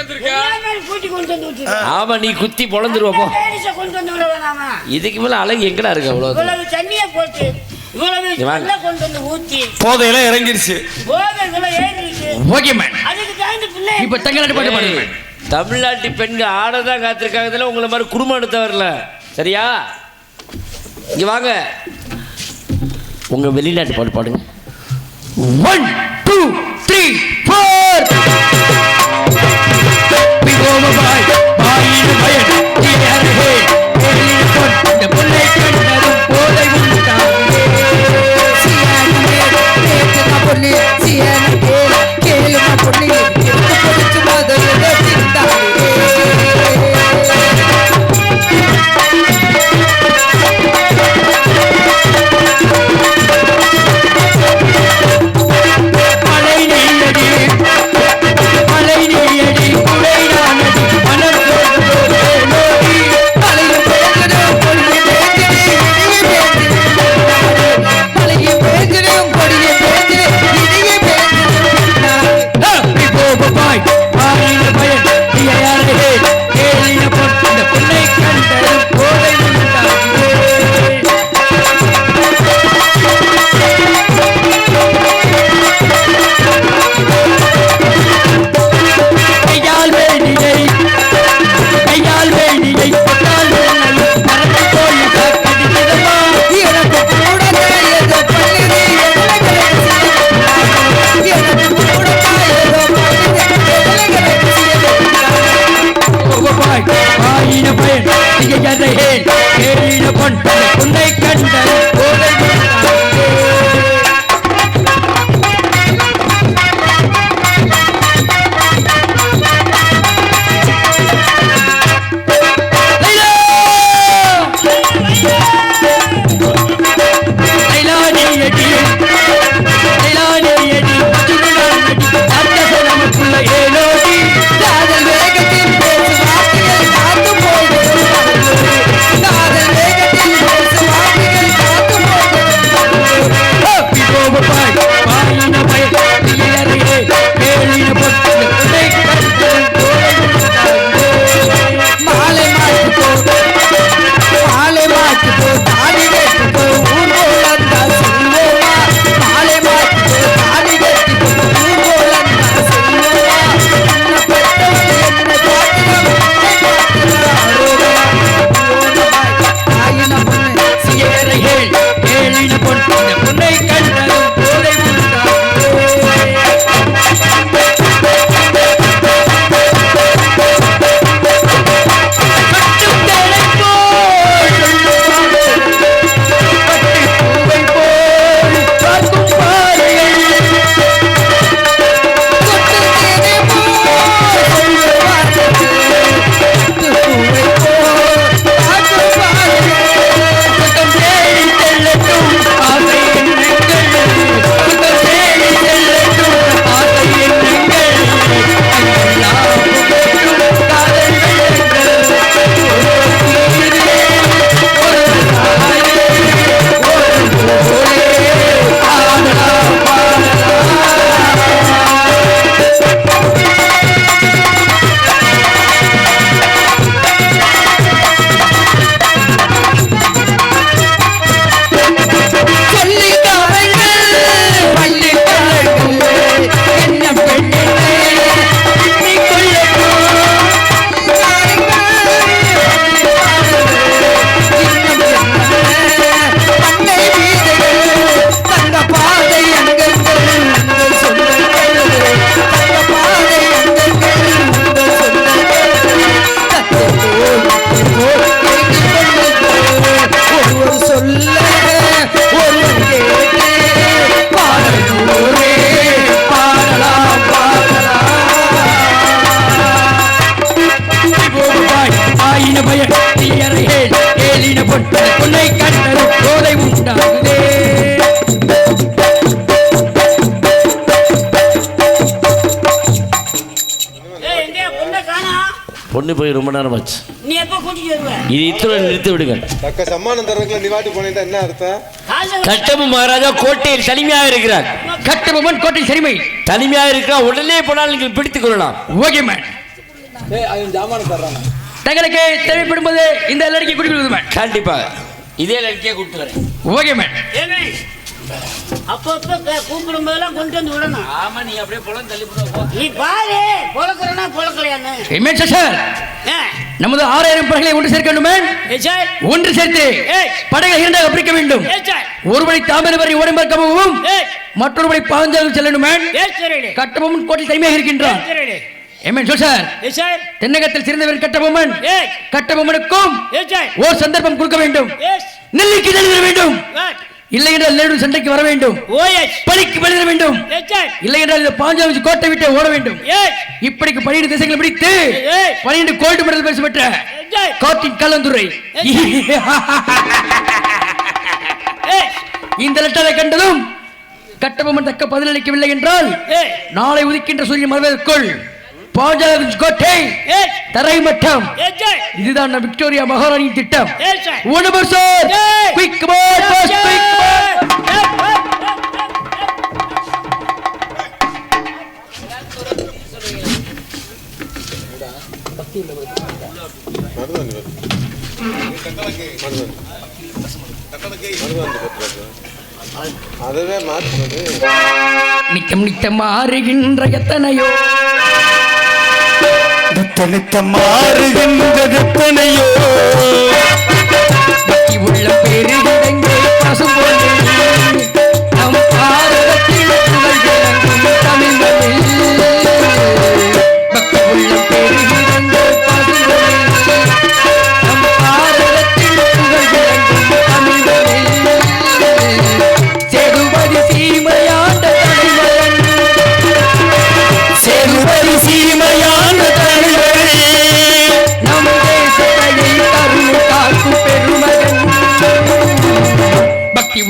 கூட்டி கொண்டு வந்து விட்டு ஆமா, நீ குத்தி பொழந்துருவப்போ. கொண்டு வந்து விட வேணாமா? இதுக்கு மேல அழகு எங்கடா இருக்கு? அவ்வளவு இவ்வளவு தண்ணியை போட்டு இவ்வளவு நல்லா கொண்டு வந்து ஊத்தி போதையெல்லாம் இறங்கிருச்சு. போதை இவ்வளவு ஏறிடுச்சு. Okay ma'am. அதுக்கு தாண்டி பிள்ளை இப்ப தங்கலாட்டு பாட்டு பாடுங்க. தமிழ்நாட்டு பெண்கள் ஆடதான் காத்திருக்காங்க. உங்களை மாதிரி குடும்பம் எடுத்த வரல. சரியா? இங்க வாங்க, உங்க வெளிநாட்டு பாட்டு பாடுங்க. 1 2 3 4 பிகோம பாய் பாயின் பயன் கியர்ஹே எலின் கொண்ட புல்லை கண்டரும் போதை உண்டாவே சியானே கேட்க புள்ளி சியானே கேளும புள்ளி பொறுத்து மதல சிந்தாவே மலை நீயடி குடையானடி மலர் நோடி பொன் உன்னை கண்ட போதை உன்னை கண்டது போதை உண்டாகுதே பொண்ணு போய் ரொம்ப நேரம் ஆச்சு. நீ எப்ப கூட்டிட்டு வருவ? இது இத்துடன் நிறுத்தி விடுங்க. தக்க சம்மானம் தரதுக்குள்ள நீ வாட்டி போனேன் என்ன அர்த்தம்? கட்டபொம்மன் மகாராஜா கோட்டையில் தனிமையாக இருக்கிறார். கட்டபொம்மன் கோட்டை சரிமை தனிமையாக இருக்கிறார். உடனே போனால் நீங்கள் பிடித்துக் கொள்ளலாம். Okay man. தங்களுக்கு தேவைப்படும் போது இந்த லடிக்கை குடிக்கிறது மேன். கண்டிப்பாக இதே லடிக்கையை கூப்பிட்டு வரேன். Okay man. அப்பப்ப கூப்பிடும் போதெல்லாம் கொண்டு வந்து விடணும். ஆமா, நீ அப்படியே புலம் தள்ளி போடுவா. நீ பாரு பொழக்கிறனா பொழக்கலையான்னு. சார் நமது 6000 படைகளை ஒன்று சேர்க்க வேண்டும். ஒன்று சேர்த்து படைகளை இரண்டாக பிரிக்க வேண்டும். ஒருபடி தாமிரபரணி ஓடம்பரக்கவும் மற்றொருபடி பாஞ்சாலம் செல்லணும். கட்டபொம்மன் கோட்டை தனிமையாக இருக்கின்றான். தென்னகத்தில் சிறந்தவர் கட்டபொம்மன். கட்டபொம்மனுக்கும் ஓர் சந்தர்ப்பம் கொடுக்க வேண்டும். நெல்லிக்கு நெல் வேண்டும். இல்லை என்றால் நேரு சண்டைக்கு வர வேண்டும். பணிக்கு வெளியிட வேண்டும். இல்லை என்றால் பாஞ்சாலம் கோட்டை விட்டு ஓட வேண்டும். இப்படிக்கு 12 திசைகளை பிடித்து 12 கோல்டு மெடல் பரிசு பெற்ற கோட்டின் கலந்துரை இந்த லெட்டரை கண்டதும் கட்டபொம்மன் தக்க பதிலளிக்கவில்லை என்றால் நாளை உதிக்கின்ற சூரியன் மறைவதற்குள் பாஞ்சாலம் கோட்டை தரை மட்டம். இதுதான் நம்ம விக்டோரியா மகாராணியின் திட்டம். அதுவே மாற்றுவது நித்தம் நித்தம் மாறுகின்ற எத்தனையோ மாறுகின்றதனையோ உள்ள பெருகிடங்கே பசும்பொழி நம் பாரதத்தில் புகழ் விளங்கும் தமிழ்மொழி. பக்தி உள்ள பெருகிடங்கே பசும்பொழி நம் பாரதத்தில் புகழ் விளங்கும்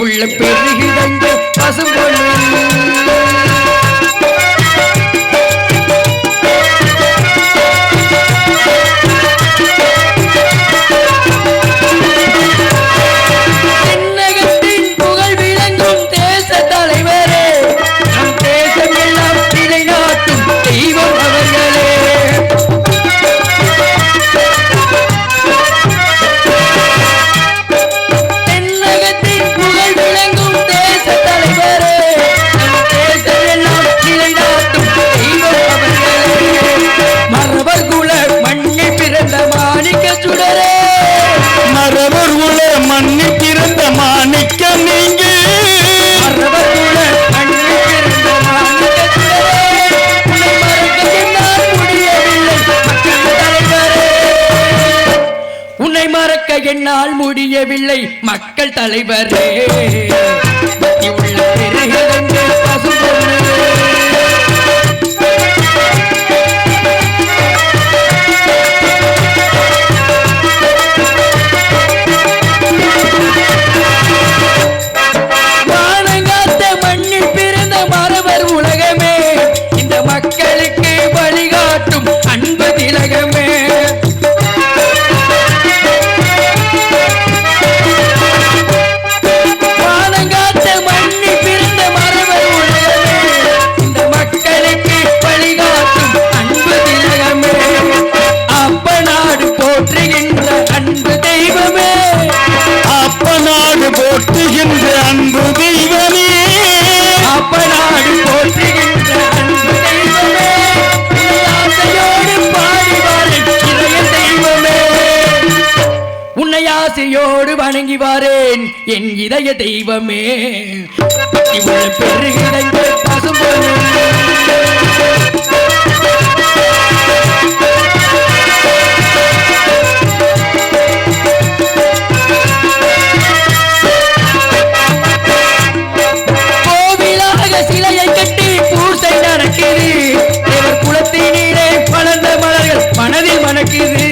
உள்ள பெருகிடங்க பசும்பொண்ணு என்னால் முடியவில்லை மக்கள் தலைவரே உள்ள பெருகிடங்க பசும்பொண்ணு வானங்காத்த மண்ணில் பிறந்த மறவர் உலகமே இந்த மக்களுக்கு வழிகாட்டும் அன்பு திலகமே போற்றுகின்ற அன்பு தெய்வமே அப்பநாடு போற்றுகின்ற அன்பு தெய்வமே ஆசையோடு பாடிவாரே இதய தெய்வமே உன்னை ஆசையோடு வணங்கி வாரேன் என் இதய தெய்வமே இவ்வளவு பெருகிடங்க பசும்பொண்ணு சிலையை கட்டி பூசை நடக்குது தேவர் குலத்தினீரே பலர்ந்த மலர்கள் மனதில் மணக்குது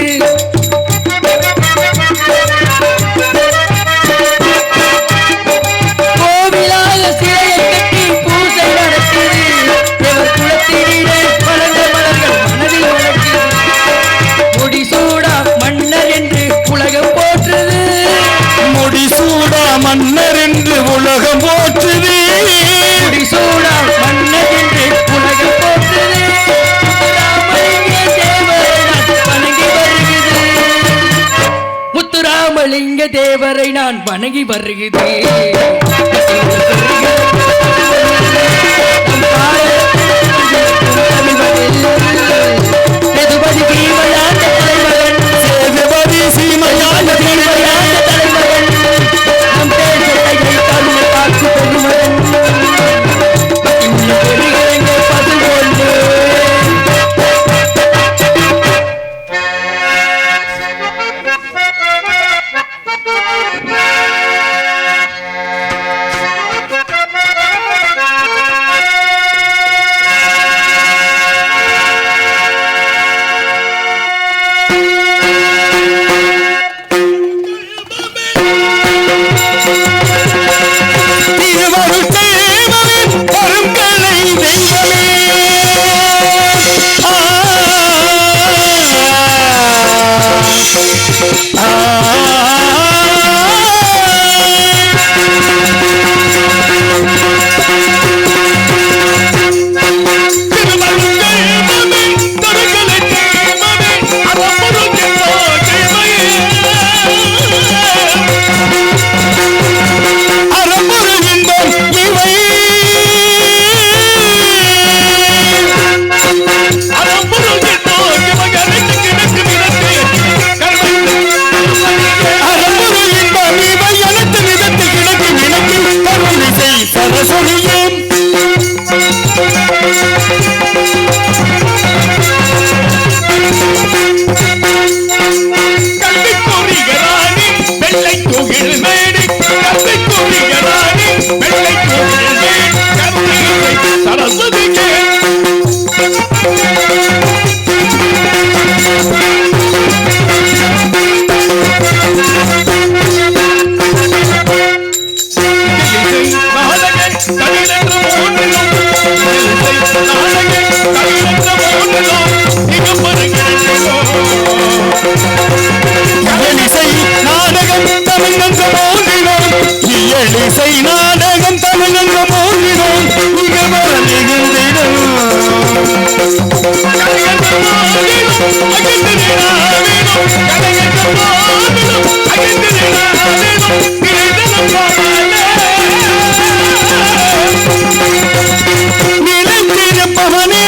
கோவிலாக சிலையை கட்டி பூசை நடக்குது தேவர் குலத்தினீரே பலர்ந்த மலர்கள் மனதில் மணக்குது முடிசூடா மன்னர் என்று உலகம் போற்றுது முடிசூடா மன்னர் என்று உலகம் போற்றுது முடிசூடா மன்னர் என்று உலகம் போற்றுது முத்துராமலிங்க தேவரை நான் வணங்கி வருகிறது சேதுபதி சீமையாண்ட தலைமகன் சேதுபதி சீமையாண்ட தலைமகன் நம் தேசத்தை தருண காட்சி பெருமகன் பெருகிறங்க பசும்பொண்ணு தமிழங்க மோதினோம் இயலிசை நாடகம் தமிழங்க மோதினோம் இங்க மறந்துகின்றோம் நிலைத்திருப்பவனே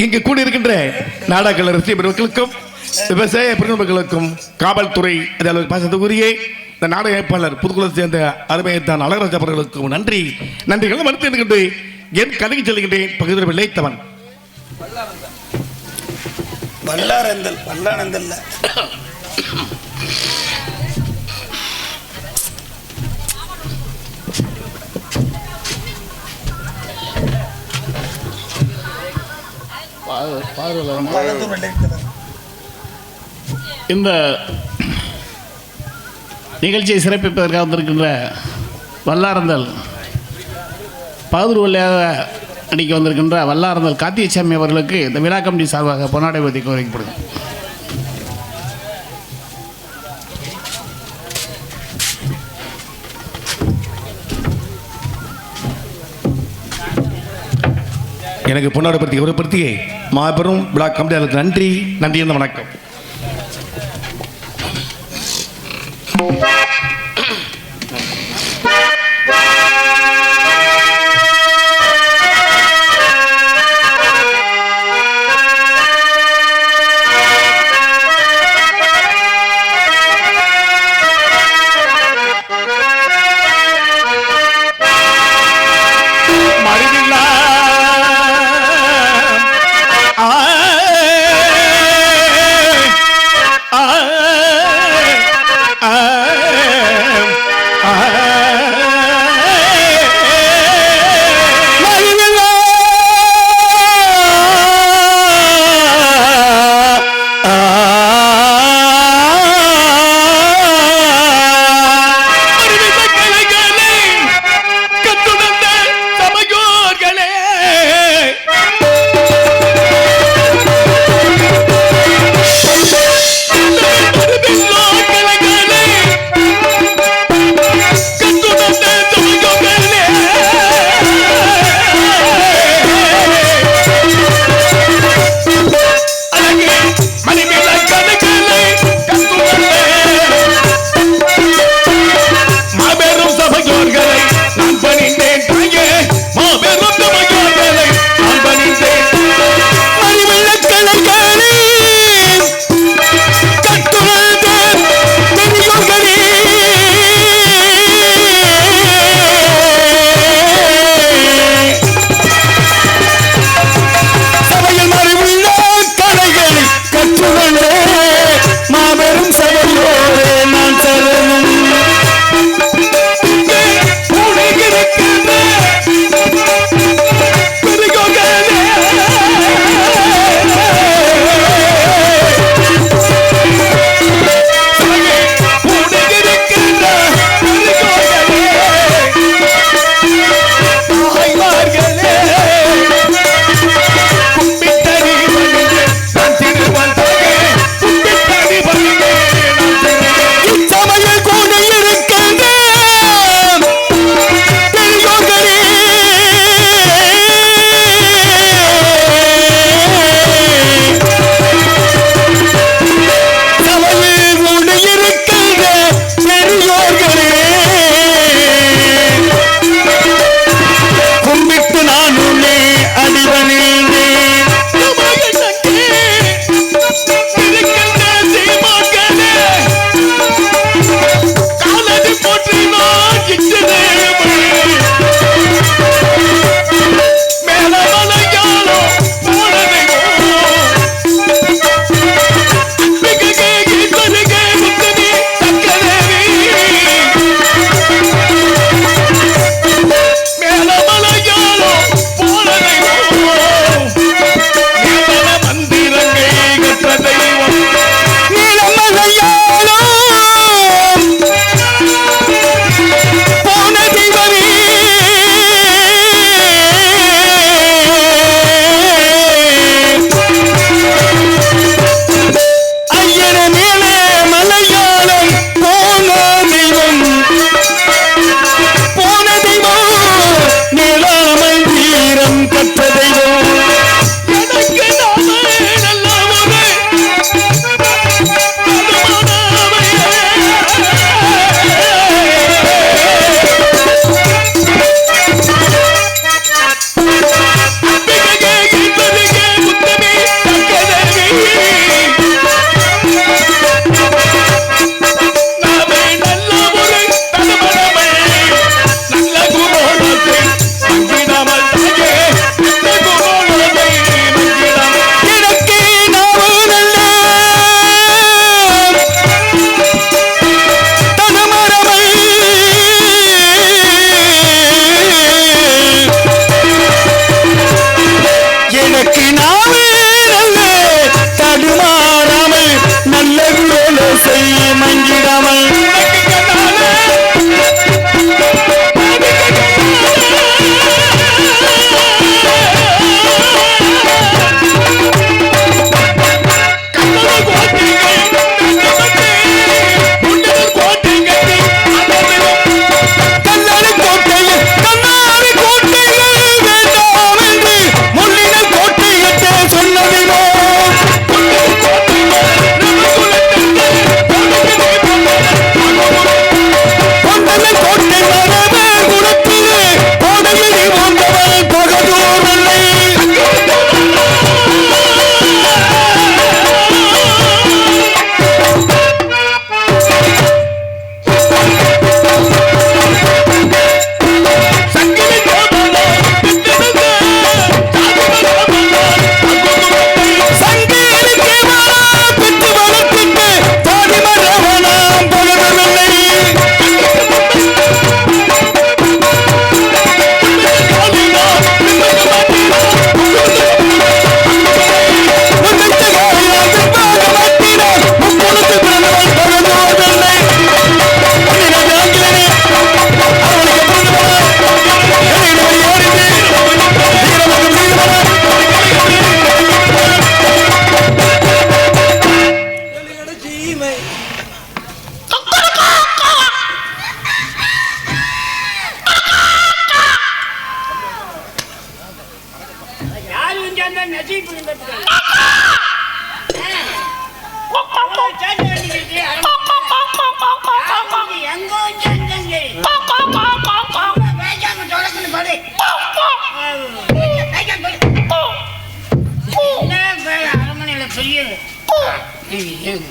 இங்கு கூடியிருக்கின்ற நாடக ரசிக பெருமக்களுக்கும் விவசாய பெருமக்களுக்கும் காவல்துறை பாசத்துக்குரிய இந்த நாடக அமைப்பாளர் புதுக்குளத்தை சேர்ந்த அருமையத்தான் அழகராஜ் அவர்களுக்கும் நன்றிகளை மறுத்து இருக்கின்றேன். என் கதைக்கு செல்கின்றேன். பகுதியில் விளைத்தவன் வல்லானந்தல் இந்த நிகழ்ச்சியை சிறப்பிப்பதற்காக வந்திருக்கின்ற வல்லாரந்தல் பாதூர் வழியாக அடிக்க வந்திருக்கின்ற வல்லாரந்தல் காத்தியசாமி அவர்களுக்கு இந்த விழா கமிட்டி சார்பாக பொன்னாடை பற்றி கோரிக்கப்படுது. எனக்கு பொன்னாடை பற்றி கௌரவப்படுத்தி மாபெரும் விழா கமிட்டியாளருக்கு நன்றி என்ற வணக்கம்.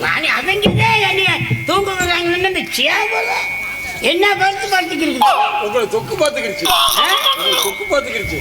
அவங்க தூங்க வர்றாங்கன்னு இந்த சேவல என்ன படுத்து படுத்துக்கிட்டு உங்களை தொக்கு பார்த்துக்கிடுச்சு. தொக்கு பார்த்துக்கிடுச்சு.